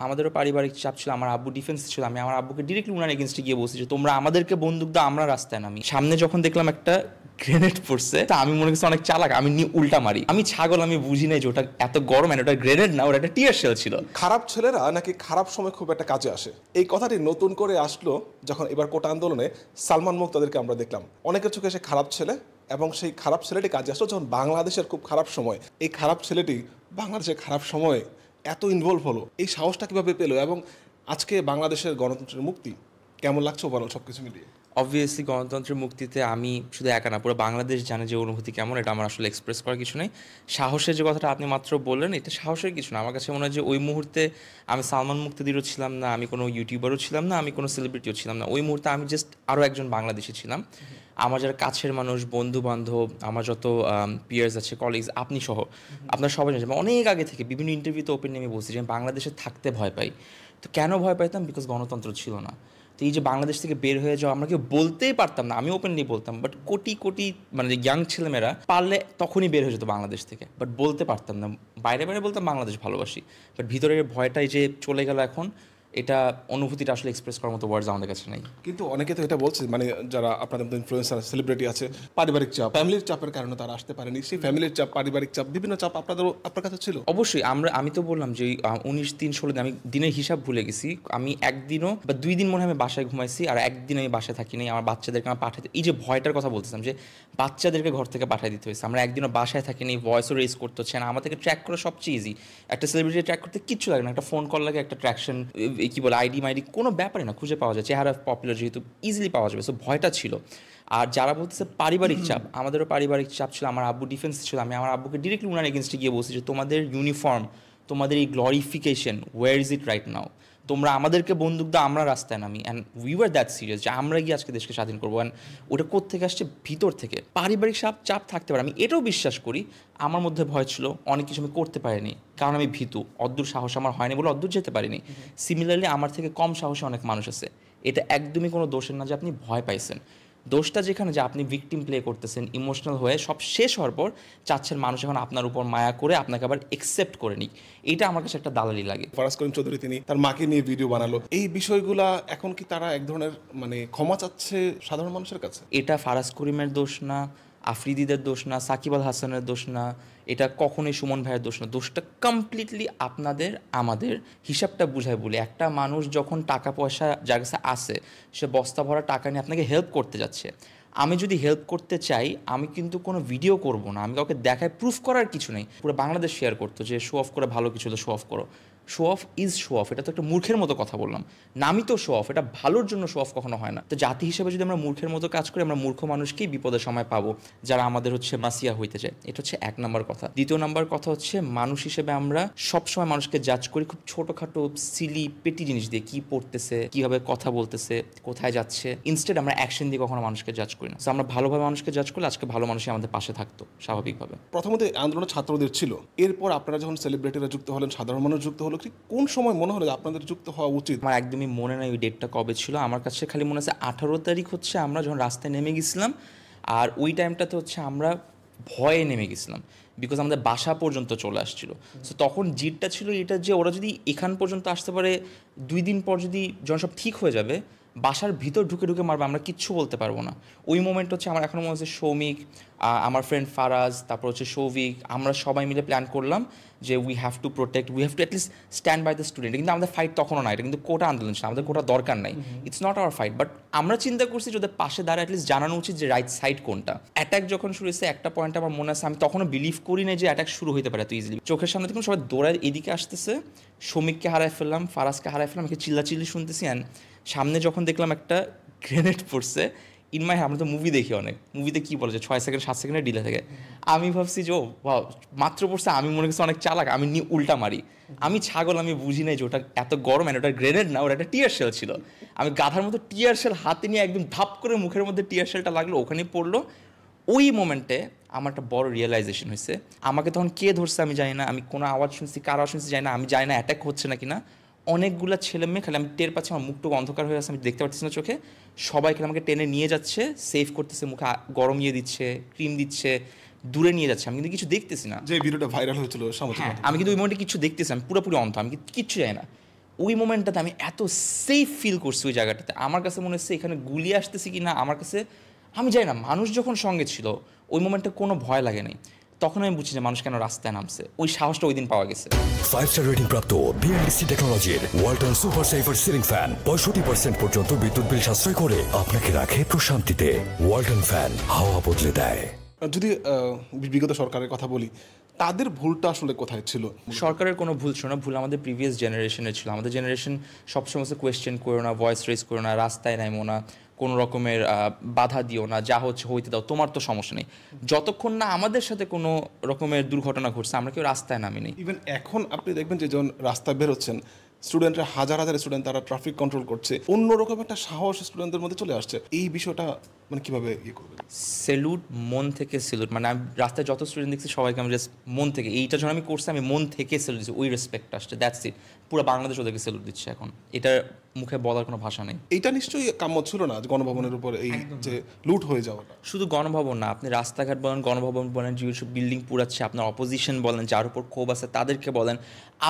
আমাদেরও পারিবারিক চাপ ছিল, আমার আব্বু ডিফেন্স ছিল, আমি আমার আব্বুকে ডিরেক্টলি উনার এগেনস্টে গিয়ে বলছি যে তোমরা আমাদেরকে বন্দুক দাও, আমরা রাস্তায় নামি। সামনে যখন দেখলাম একটা গ্রেনেড পড়ছে, তা আমি মনে করছি অনেক চালাক, আমি নিয়ে উল্টা মারি। আমি ছাগল, আমি বুঝি নাই যে ওটা এত গরম, ওটা গ্রেনেড না, ওটা একটা টিয়ার শেল ছিল। খারাপ ছেলেরা নাকি খারাপ সময় খুব একটা কাজে আসে, এই কথাটি নতুন করে আসলো যখন এবার কোটা আন্দোলনে সালমান মুক্তাদেরকে আমরা দেখলাম। অনেকের চোখে সে খারাপ ছেলে, এবং সেই খারাপ ছেলেটি কাজে আসলো যখন বাংলাদেশের খুব খারাপ সময়। এই খারাপ ছেলেটি বাংলাদেশের খারাপ সময়ে এত ইনভলভ হলো, এই সাহসটা কীভাবে পেলো, এবং আজকে বাংলাদেশের গণতন্ত্রের মুক্তি কেমন লাগছে ওভারঅল সব কিছু মিলিয়ে? অবভিয়াসলি গণতন্ত্রের মুক্তিতে আমি শুধু একা না, পুরো বাংলাদেশ জানে যে অনুভূতি কেমন, এটা আমার আসলে এক্সপ্রেস করার কিছু নেই। সাহসের যে কথাটা আপনি মাত্র বললেন, এটা সাহসের কিছু না। আমার কাছে মনে হয় যে ওই মুহূর্তে আমি সালমান মুক্তিদিরও ছিলাম না, আমি কোনো ইউটিউবারও ছিলাম না, আমি কোনো সেলিব্রিটিও ছিলাম না। ওই মুহূর্তে আমি জাস্ট আরও একজন বাংলাদেশি ছিলাম। আমার যারা কাছের মানুষ, বন্ধু বান্ধব, আমার যত পিয়ার্স আছে, কলিগস, আপনি সহ, আপনারা সবাই জানেন অনেক আগে থেকে বিভিন্ন ইন্টারভিউতে ওপেনলি আমি বলছি যে আমি বাংলাদেশে থাকতে ভয় পাই। তো কেন ভয় পাইতাম? বিকজ গণতন্ত্র ছিল না। তো এই যে বাংলাদেশ থেকে বের হয়ে যাওয়া, আমরা কেউ বলতেই পারতাম না, আমি ওপেনলি বলতাম, বাট কোটি কোটি মানে ইয়াং ছেলেমেয়েরা পারলে তখনই বের হয়ে যেত বাংলাদেশ থেকে, বাট বলতে পারতাম না। বাইরে বাইরে বলতাম বাংলাদেশ ভালোবাসি, বাট ভিতরের ভয়টাই যে চলে গেল এখন, এটা অনুভূতিটা আসলে এক্সপ্রেস করার মতো ওয়ার্ডস আমাদের কাছে নেই। কিন্তু অনেকে তো এটা বলছে, মানে যারা আপনাদের মতো ইনফ্লুয়েন্সার সেলিব্রিটি আছে, পারিবারিক চাপ, ফ্যামিলির চাপের কারণে তারা আসতে পারেনি। সেই ফ্যামিলির চাপ, পারিবারিক চাপ, বিভিন্ন চাপ আপনার কাছে ছিল? অবশ্যই। আমি তো বললাম যে 19, 3, 16 দিন, আমি দিনের হিসাব ভুলে গেছি। আমি একদিনও বা 2 দিন মনে হয় আমি বাসায় ঘুমাইছি, আর একদিন আমি বাসায় থাকিনি। আমার বাচ্চাদেরকে আমার পাঠাতে, এই যে ভয়টার কথা বলতেছিলাম যে বাচ্চাদেরকে ঘর থেকে পাঠিয়ে দিতে হয়েছে, আমরা একদিনও বাসায় থাকিনি। ভয়েসও রেজ করতে হচ্ছে না আমাদেরকে, ট্র্যাক করা সবচেয়ে ইজি। একটা সেলিব্রিটি ট্র্যাক করতে কিচ্ছু লাগে না, একটা ফোন কল লাগে, একটা ট্র্যাকশন, কী বলে, আইডি মাইডি, কোনো ব্যাপারই না, খুঁজে পাওয়া যায়। চেহারা পপুলার যেহেতু, ইজিলি পাওয়া যাবে। সো ভয়টা ছিল। আর যারা বলতেছে পারিবারিক চাপ, আমাদেরও পারিবারিক চাপ ছিল, আমার আব্বু ডিফেন্স ছিল, আমি আমার আব্বুকে ডিরেক্টলি উনার এগেনস্টে গিয়ে বলছি যে তোমাদের ইউনিফর্ম, তোমাদের এই glorification, war is it right now? তোমরা আমাদেরকে বন্দুক দাও, আমরা রাস্তায় নামি। And we were that serious যে আমরা গিয়ে আজকে দেশকে স্বাধীন করবো। অ্যান্ড ওটা কোত্থেকে আসছে? ভিতর থেকে। পারিবারিক চাপ থাকতে পারে, আমি এটাও বিশ্বাস করি। আমার মধ্যে ভয় ছিল, অনেক কিছু আমি করতে পারিনি, কারণ আমি ভীতু। অদ্দূর সাহস আমার হয়নি বলে অদ্দূর যেতে পারিনি। সিমিলারলি আমার থেকে কম সাহসী অনেক মানুষ আছে। এটা একদমই কোনো দোষের না যে আপনি ভয় পাইছেন। দোষটা যেখানে যে আপনি ভিকটিম প্লে করতেছেন, ইমোশনাল হয়ে সব শেষ হওয়ার পর চাচ্ছেন মানুষ এখন আপনার উপর মায়া করে আপনাকে আবার একসেপ্ট করে নিক। এইটা আমার কাছে একটা দালালি লাগে। ফরাজ করিম চৌধুরী তিনি তার মাকে নিয়ে ভিডিও বানালো, এই বিষয়গুলা এখন কি তারা এক ধরনের মানে ক্ষমা চাচ্ছে সাধারণ মানুষের কাছে? এটা ফারাজ করিমের দোষ না, আফ্রিদিদের দোষ না, সাকিব আল হাসানের দোষ না, এটা কখনোই সুমন ভাইয়ের দোষ না। দোষটা কমপ্লিটলি আপনাদের, আমাদের। হিসাবটা বুঝায় বলি, একটা মানুষ যখন টাকা পয়সা যার কাছে আসে, সে বস্তা ভরা টাকা নিয়ে আপনাকে হেল্প করতে যাচ্ছে। আমি যদি হেল্প করতে চাই, আমি কিন্তু কোনো ভিডিও করব না, আমি কাউকে দেখায় প্রুফ করার কিছু নেই। পুরো বাংলাদেশ শেয়ার করতো যে শো অফ করে ভালো কিছু হলে শো অফ করো। Show off is show off, এটা তো একটা মূর্খের মতো কথা বললাম। নামই তো শো অফ, এটা ভালোর জন্য শো অফ কখনো হয় না। তো জাতি হিসেবে যদি আমরা মূর্খের মতো কাজ করি, আমরা মূর্খ মানুষকেই বিপদের সময় পাবো, যারা আমাদের মাসিয়া হইতে চায়। এটা হচ্ছে 1 নম্বর কথা। 2 নম্বর কথা হচ্ছে, মানুষ হিসেবে আমরা সবসময় মানুষকে জাজ করি খুব ছোটোখাটো সিলি পেটি জিনিস দিয়ে, কি পড়তেছে, কীভাবে কথা বলতেছে, কোথায় যাচ্ছে। ইনস্টেড আমরা অ্যাকশন দিয়ে কখনো মানুষকে জাজ করি না। তো আমরা ভালোভাবে মানুষকে জাজ করলে আজকে ভালো মানুষই আমাদের পাশে থাকতো স্বাভাবিকভাবে। প্রথমত আন্দোলনে ছাত্রদের ছিল, এরপর আপনারা যখন সেলিব্রিটিরা যুক্ত হলেন, সাধারণ মানুষ যুক্ত হলো, কোন সময় মনে হলো যে আপনাদের যুক্ত হওয়া উচিত? আমার একদমই মনে নাই ওই ডেটটা কবে ছিল। আমার কাছে খালি মনে আছে 18 তারিখ হচ্ছে আমরা যখন রাস্তায় নেমে গেছিলাম। আর ওই টাইমটাতে হচ্ছে আমরা ভয়ে নেমে গেছিলাম, বিকজ আমাদের বাসা পর্যন্ত চলে আসছিল। সো তখন জিটটা ছিল এটা যে ওরা যদি এখান পর্যন্ত আসতে পারে, 2 দিন পর যদি যখন সব ঠিক হয়ে যাবে, বাসার ভিতর ঢুকে ঢুকে মারবে, আমরা কিচ্ছু বলতে পারবো না। ওই মোমেন্ট হচ্ছে আমার এখনও মনে হচ্ছে, সৌমিক, আমার ফ্রেন্ড ফারাজ, তারপর হচ্ছে সৌভিক, আমরা সবাই মিলে প্ল্যান করলাম যে we have to protect, we have to at least stand by the student. কিন্তু আমাদের ফাইট তখনও না, এটা কিন্তু কোটা আন্দোলন ছিল, আমাদের কোটা দরকার নাই, it's not our fight. But আমরা চিন্তা করছি যে ওদের পাশে দাঁড়া অ্যাটলিস্ট জানানো উচিত যে রাইট সাইড কোনটা। অ্যাটাক যখন শুরু হয়েছে, একটা পয়েন্ট আমার মনে আছে, আমি তখনও বিলিভ করি না যে অ্যাটাক শুরু হতে পারে এত ইজিলি। চোখের সামনে দেখুন সবাই দৌড়ায় এদিকে আসতেছে, সৌমিককে হারায় ফেললাম, ফারাজকে হারায় ফেললাম, একে চিল্লাচিল্লি শুনতেছি। অ্যান্ড সামনে যখন দেখলাম একটা গ্রেনেড পড়ছে, ইন মাই, আমরা তো মুভি দেখি অনেক, মুভিতে কী বলে যে 6 সেকেন্ড 7 সেকেন্ডের ডিলে থাকে। আমি ভাবছি যে ও মাত্র পড়ছে, আমি মনে করছি অনেক চালাক, আমি নিয়ে উল্টা মারি। আমি ছাগল, আমি বুঝি নাই যে ওটা এত গরম, ওটা গ্রেনেড না, ওটা একটা টিয়ার শেল ছিল। আমি গাধার মতো টিয়ার শেল হাতে নিয়ে একদম ধাপ করে মুখের মধ্যে টিয়ার শেলটা লাগলো, ওখানেই পড়লো। ওই মোমেন্টে আমার একটা বড় রিয়েলাইজেশন হয়েছে। আমাকে তখন কে ধরছে আমি জানি না, আমি কোনো আওয়াজ শুনছি, কার আওয়াজ শুনছি জানি না, আমি জানি না অ্যাটাক হচ্ছে না কিনা। অনেকগুলো ছেলে মেয়ে, খালি আমি টের পাচ্ছি আমার মুখটুকু অন্ধকার হয়ে আছে, আমি দেখতে পাচ্ছি না চোখে। সবাই খালি আমাকে টেনে নিয়ে যাচ্ছে, সেভ করতেছে, মুখে গরম ইয়ে দিচ্ছে, ক্রিম দিচ্ছে, দূরে নিয়ে যাচ্ছে। আমি কিন্তু কিছু দেখতেছি না। যে ভিডিওটা ভাইরাল হয়েছিল সামাজিক হ্যাঁ, আমি কিন্তু ওই মোমেন্টে কিছু দেখতেছি, আমি পুরোপুরি অন্ধ, আমি কিচ্ছু জানি না। ওই মোমেন্টটাতে আমি এত সেফ ফিল করছি ওই জায়গাটাতে, আমার কাছে মনে হচ্ছে এখানে গুলি আসতেছি কি না, আমার কাছে আমি জানি না, মানুষ যখন সঙ্গে ছিল ওই মোমেন্টে কোনো ভয় লাগে নাই। তখন আমি বুঝছি যে মানুষ কেন রাস্তায় নামছে, ওই সাহসটা ওই দিন পাওয়া গেছে। 5-স্টার রেটিং প্রাপ্ত বিএলডিসি টেকনোলজির Walton super saver ceiling fan 65% পর্যন্ত বিদ্যুৎ বিল সাশ্রয় করে আপনাকে রাখে প্রশান্তিতে। ওয়ালটন ফ্যান, হাওয়া বদলে দেয়। যদি বিগত সরকারের কথা বলি, তাদের ভুলটা আসলে কোথায় ছিল? সরকারের কোনো ভুল ছিল না, ভুল আমাদের প্রিভিয়াস জেনারেশনের ছিল। আমাদের জেনারেশন সবসময় কোয়েশ্চেন করো না, ভয়েস রেজ করো না, রাস্তায় নামো না, কোনো রকমের বাধা দিও না, যা হচ্ছে হইতে দাও, তোমার তো সমস্যা নেই। যতক্ষণ না আমাদের সাথে কোনো রকমের দুর্ঘটনা ঘটছে আমরা কেউ রাস্তায় নামিনি। ইভেন এখন আপনি দেখবেন যে যখন রাস্তায় বেরোচ্ছেন, স্টুডেন্টরা হাজার হাজার স্টুডেন্ট তারা ট্রাফিক কন্ট্রোল করছে, অন্যরকম একটা সাহস স্টুডেন্টদের মধ্যে চলে আসছে। এই বিষয়টা মানে কিভাবে ইয়ে করবেন? সেলুট, মন থেকে সেলুট। মানে আমি রাস্তায় যত স্টুডেন্ট দেখছি সবাইকে আমি জাস্ট মন থেকে, এইটা যখন আমি করছি আমি মন থেকে সেলুট দিচ্ছি, ওই রেসপেক্ট আসছে, দ্যাটস ইট। পুরো বাংলাদেশ ওদেরকে সেলুট দিচ্ছে এখন, এটা মুখে বলার কোনো ভাষা নেই। এইটা নিশ্চয়ই কাম্য ছিল না যে গণভবনের উপর এই যে লুট হয়ে যাওয়াটা। শুধু গণভবন না, আপনি রাস্তাঘাট বলেন, গণভবন বলেন, যেসব বিল্ডিং পুরাচ্ছে, আপনার অপোজিশন বলেন, যার উপর ক্ষোভ আছে তাদেরকে বলেন,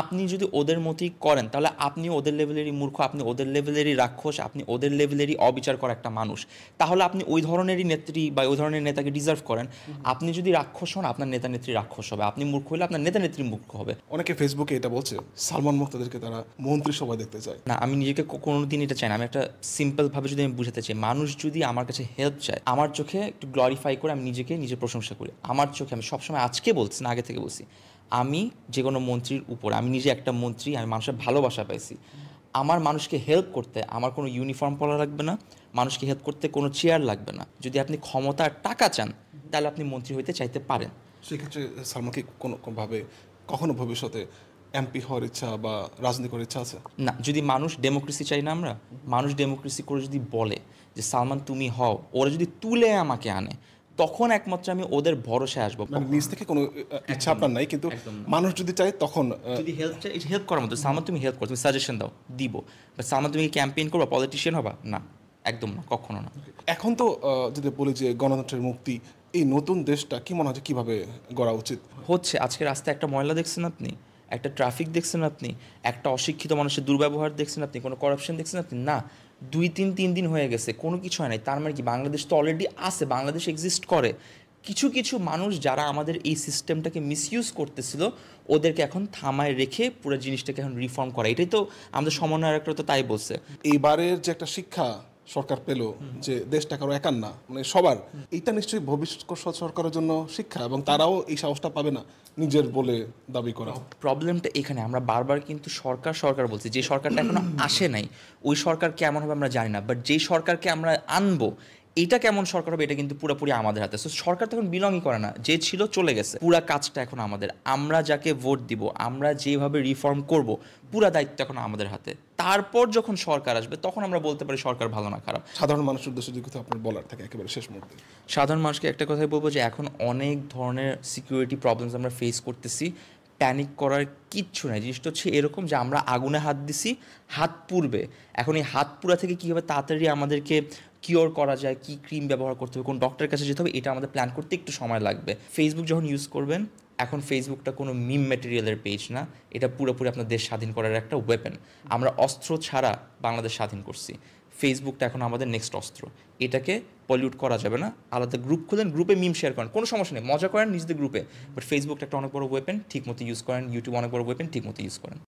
আপনি যদি ওদের মতোই করেন তাহলে আপনি ওদের লেভেলেরই মূর্খ, আপনি ওদের লেভেলেরই রাক্ষস, আপনি ওদের লেভেলেরই অবিচার করা একটা মানুষ। তাহলে আপনি ওই ধরনেরই নেত্রী বা ওই ধরনের নেতাকে ডিজার্ভ করেন। আপনি যদি রাক্ষস হন, আপনার নেতা নেত্রী রাক্ষস হবে, আপনি মূর্খ হলে আপনার নেতা নেত্রী মূর্খ হবে। অনেকে ফেসবুকে এটা বলছে সালমান মুক্তাদেরকে তারা মন্ত্রিসভায় দেখতে চায়। না, আমি নিজেকে কোনোদিন এটা চাই না। আমি একটা সিম্পলভাবে যদি আমি বুঝাতে চাই, মানুষ যদি আমার কাছে হেল্প চায়, আমার চোখে একটু গ্লোরিফাই করে আমি নিজেকে নিজের প্রশংসা করি। আমার চোখে, আমি সবসময় আজকে বলছি না, আগে থেকে বলছি, আমি যে কোনো মন্ত্রীর উপর, আমি নিজে একটা মন্ত্রী, আমি মানুষের ভালোবাসা পাইছি। আমার মানুষকে হেল্প করতে আমার কোনো ইউনিফর্ম পরা লাগবে না, মানুষকে হেল্প করতে কোনো চেয়ার লাগবে না। যদি আপনি ক্ষমতা আর টাকা চান তাহলে আপনি মন্ত্রী হইতে চাইতে পারেন। সেক্ষেত্রে সালমানকে কোনোভাবে কখনো ভবিষ্যতে এমপি হওয়ার ইচ্ছা বা রাজনীতি করার ইচ্ছা আছে? না, যদি মানুষ ডেমোক্রেসি চাই না, আমরা মানুষ ডেমোক্রেসি করে যদি বলে যে সালমান তুমি হও, ওরা যদি তুলে আমাকে আনে, তখন একমাত্র আমি ওদের ভরসায় আসবো। মানে নিজ থেকে কোনো ইচ্ছা আপনার নাই, কিন্তু মানুষ যদি চায় তখন যদি হেল্প চাই, হেল্প করার মতো, সালমান তুমি হেল্প করো, তুমি সাজেশন দাও, দিব। বাট সালমান তুমি ক্যাম্পেইন করবা, পলিটিশিয়ান হবা? না, একদম না, কখনো না। এখন তো যদি বলি যে গণতন্ত্রের মুক্তি, এই নতুন দেশটা কি মনে হয় কিভাবে গড়া উচিত? হচ্ছে, আজকে রাস্তায় একটা ময়লা দেখছেন আপনি, একটা ট্রাফিক দেখছেন আপনি, একটা অশিক্ষিত মানুষের দুর্ব্যবহার দেখছেন আপনি, কোনো করাপশন দেখছেন আপনি? না, 2-3 দিন হয়ে গেছে, কোনো কিছু হয় নাই। তার মানে কি বাংলাদেশ তো অলরেডি আছে, বাংলাদেশ এক্সিস্ট করে। কিছু কিছু মানুষ যারা আমাদের এই সিস্টেমটাকে মিসইউজ করতেছিল, ওদেরকে এখন থামায় রেখে পুরো জিনিসটাকে এখন রিফর্ম করা, এটাই তো আমাদের সমন্বয়করা তো তাই বলছে। এইবারের যে একটা শিক্ষা সরকার পেল যে দেশটা কারো একার না, মানে সবার, এইটা নিশ্চয়ই ভবিষ্যৎ সরকারের জন্য শিক্ষা, এবং তারাও এই সাহসটা পাবে না নিজের বলে দাবি করা। প্রবলেমটা এখানে, আমরা বারবার কিন্তু সরকার সরকার বলছি, যে সরকারটা এখনো আসে নাই ওই সরকার কেমন হবে আমরা জানি না, বাট যেই সরকারকে আমরা আনবো এটা কেমন সরকার হবে এটা কিন্তু পুরোপুরি আমাদের হাতে। সো সরকার তো এখন বিলংই করে না, যে ছিল চলে গেছে, পুরা কাজটা এখন আমাদের। আমরা যাকে ভোট দিব, আমরা যেভাবে রিফর্ম করব, পুরা দায়িত্ব এখন আমাদের হাতে। তারপর যখন সরকার আসবে তখন আমরা বলতে পারি সরকার ভালো না খারাপ। সাধারণ মানুষের উদ্দেশ্যে যদি কিছু আপনার বলার থাকে একেবারে শেষ মুহূর্তে। সাধারণ মানুষকে একটা কথাই বলবো যে এখন অনেক ধরনের সিকিউরিটি প্রবলেমস আমরা ফেস করতেছি, প্যানিক করার কিচ্ছু নাই। জিনিসটা হচ্ছে এরকম যে আমরা আগুনে হাত দিছি, হাত পুড়বে। এখন এই হাত পুড়া থেকে কীভাবে তাড়াতাড়ি আমাদেরকে কিওর করা যায়, কি ক্রিম ব্যবহার করতে হবে, কোন ডক্টরের কাছে যেতে হবে, এটা আমাদের প্ল্যান করতে একটু সময় লাগবে। ফেসবুক যখন ইউজ করবেন, এখন ফেসবুকটা কোনো মিম ম্যাটেরিয়ালের পেজ না, এটা পুরোপুরি আপনার দেশ স্বাধীন করার একটা ওয়েপেন। আমরা অস্ত্র ছাড়া বাংলাদেশ স্বাধীন করছি, ফেসবুকটা এখন আমাদের নেক্সট অস্ত্র। এটাকে পলিউট করা যাবে না। আলাদা গ্রুপ খুলেন, গ্রুপে মিম শেয়ার করেন, কোনো সমস্যা নেই, মজা করেন নিজেদের গ্রুপে, বাট ফেসবুকটা একটা অনেক বড় ওয়েপেন, ঠিক মতো ইউজ করেন। ইউটিউব অনেক বড় ওয়েপেন, ঠিক মতো ইউজ করেন।